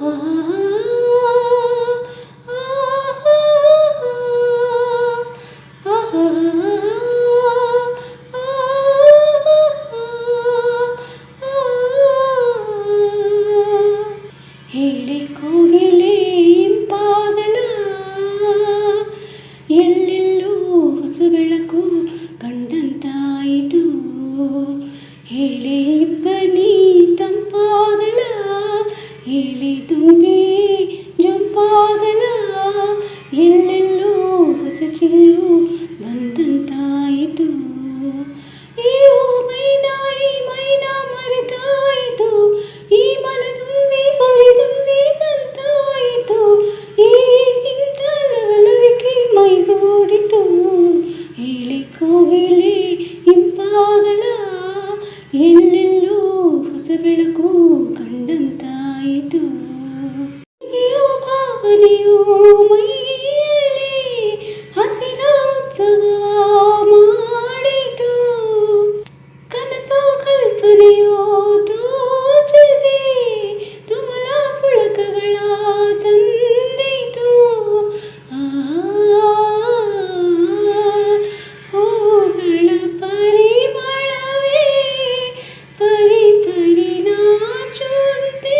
ಆ, ಆ, ಆ, ಹೇಳಿ ಕೋಗಿಲೆ ಇಂಪಾಗಲ ಎಲ್ಲೆಲ್ಲೂ ಹೊಸ ಬೆಳಕು ಕಂಡಂತಾಯಿತು. ಹೇಳಿ ಇಬ್ಬನಿ ತಂಪಾಗಲ ಹೇಳಿ ತುಂಬಿ ಜಂಪಾಗಲ ಎಲ್ಲೆಲ್ಲೂ ಹೊಸ ಚಿಗುರು ಬಂದಂತಾಯಿತು. ಈ ಮೈನಾ ಮರೆತಾಯಿತು, ಈ ಮನದುಂಬಿ ಹುರಿದುಂಬಿ ಕಂತಾಯಿತು, ಈಗಿಂತ ಲವಲವಿಕೆ ಮೈಗೂಡಿತು. ಹೇಳಿ ಕೋಗಿಲೆ ಇಂಪಾಗಲ ಎಲ್ಲೆಲ್ಲೂ ಹೊಸ ಬೆಳಕು ಕಂಡಂತಾಯಿತು. ಅಯ್ಯೋ ಭಾವನೆಯು ಮೈಯಲ್ಲಿ ಹಸಿರ ಉತ್ಸವ ಮಾಡಿತು. ಕನಸೋ ಕಲ್ಪನೆಯೋ ತೋಚದೆ ತುಮಲ ಪುಳಕಗಳ ತಂದಿತು. ಹೂಗಳ ಪರಿಮಳವೇ ಪರಿ ಪರಿ ನಾಚುವಂತೆ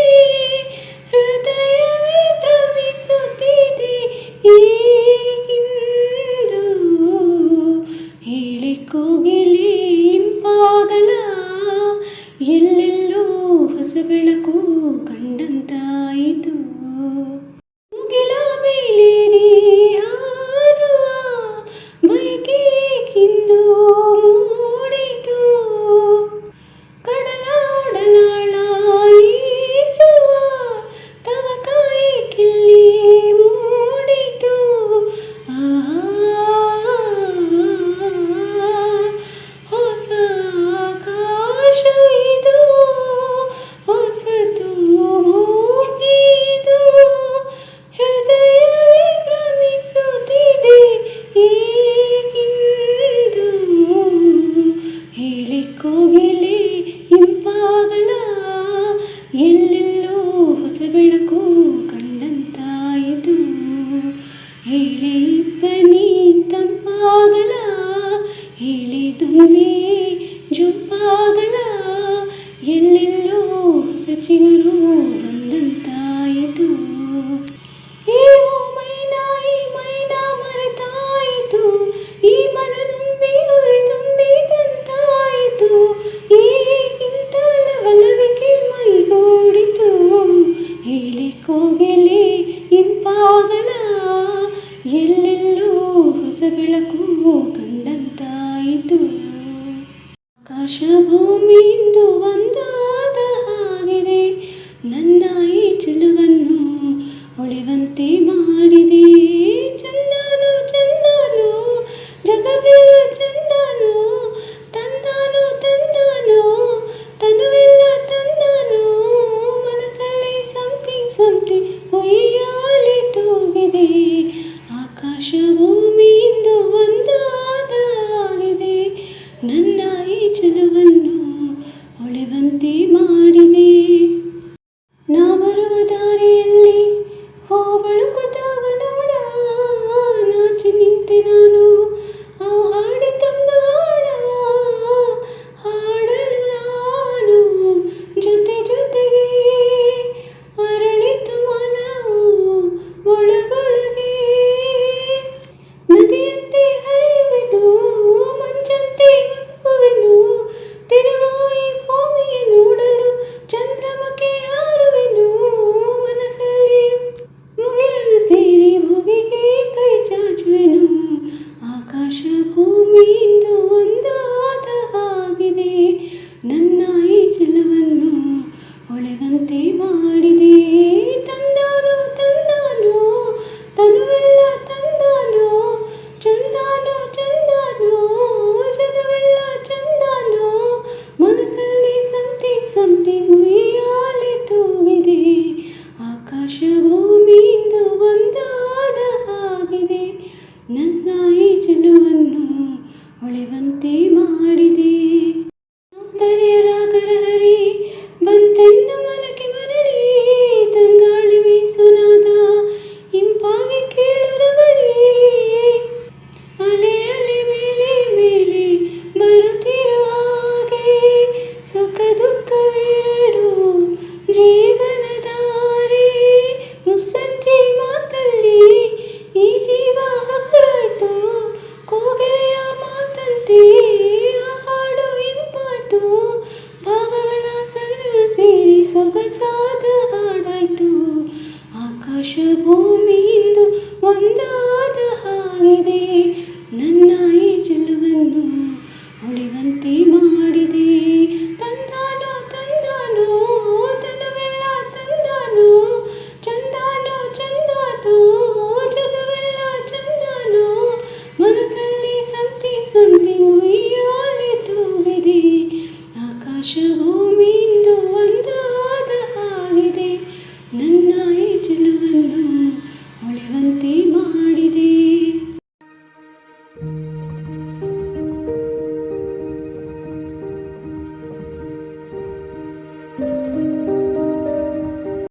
ಹೃದಯವೇ ಭ್ರಮಿಸುತ್ತಿದೆ ಈಗಿಂದು. ಹೇಳಿ ಕೋಗಿಲೆ ಇಂಪಾಗಲ ಎಲ್ಲೆಲ್ಲೂ ಹೊಸ ಬೆಳಕು ಕಂಡಂತಾಯಿತು. ಮುಗಿಲ ಮೇಲೇರಿ ಹಾರುವ ಬಯಕೆ ಕಿಂದು ಮೂಡಿತು. ಕಡಲ ಒಡಲಾಳ ಈಜುವ ತವಕಾಯಿ ಕಿಲ್ಲಿ ಮೂಡಿತು. ಹೊಸ ಆಕಾಶ ಇದು, ಹೊಸತು ಭೂಮಿದು, ಹೃದಯವೇ ಭ್ರಮಿಸುತ್ತಿದೆ ಈಗಿಂದು. ಹೇಳಿ ಕೋಗಿಲೆ ಇಂಪಾಗಲ ಎಲ್ಲೆಲ್ಲೂ ಹೊಸ ಬೆಳಕು ಕಂಡಂತಾಯಿತು. ಹೇಳಿ ಇಬ್ಬನಿ ತಂಪಾಗಲ ಹೇಳಿ ತುಂಬಿ ಜೊಂಪಾಗಲ ಎಲ್ಲೆಲ್ಲೋ ಹೊಸ ಚಿಗುರು ಬಂದಂತಾಯಿತು. ಈ ಮೈನಾ ಮರೆತಾಯಿತು, ಈ ಮನದುಂಬಿ ಹುರಿದುಂಬಿ ತಂತಾಯಿತು, ಈಗಿಂತ ಲವಲವಿಕೆ ಮೈಗೂಡಿತು. ಹೇಳಿ ಕೋಗಿಲೆ ಇಂಪಾಗಲ ಎಲ್ಲೆಲ್ಲೂ ಹೊಸ ಬೆಳಕು ಕಂಡಂತಾಯಿತು. ಆಕಾಶ ಭೂಮಿಯಿಂದ ಒಂದಾದ ಹಾಗಿದೆ, ನನ್ನ ಈ ಚೆಲುವನ್ನು ಹೊಳೆವಂತೆ ಮಾಡಿದೆ. ಚಂದನು ಚಂದನು ಜಗವೆಲ್ಲ ಚಂದನು, ತಂದನು ತನುವೆಲ್ಲ ತಂದನು, ಮನಸ್ಸಲ್ಲಿ ಸಮಥಿಂಗ್ ಉಯ್ಯಾಲೆ ತೂಗಿದೆ. ಆಕಾಶ ಭೂಮಿಯಿಂದ ಒಂದಾದ ಹಾಗಿದೆ, ನನ್ನ ಈ ಚೆಲುವನ್ನು ಹೊಳೆವಂತೆ ಮಾಡಿದೆ. ನಾ ಬರುವ ದಾರಿಯಲ್ಲಿ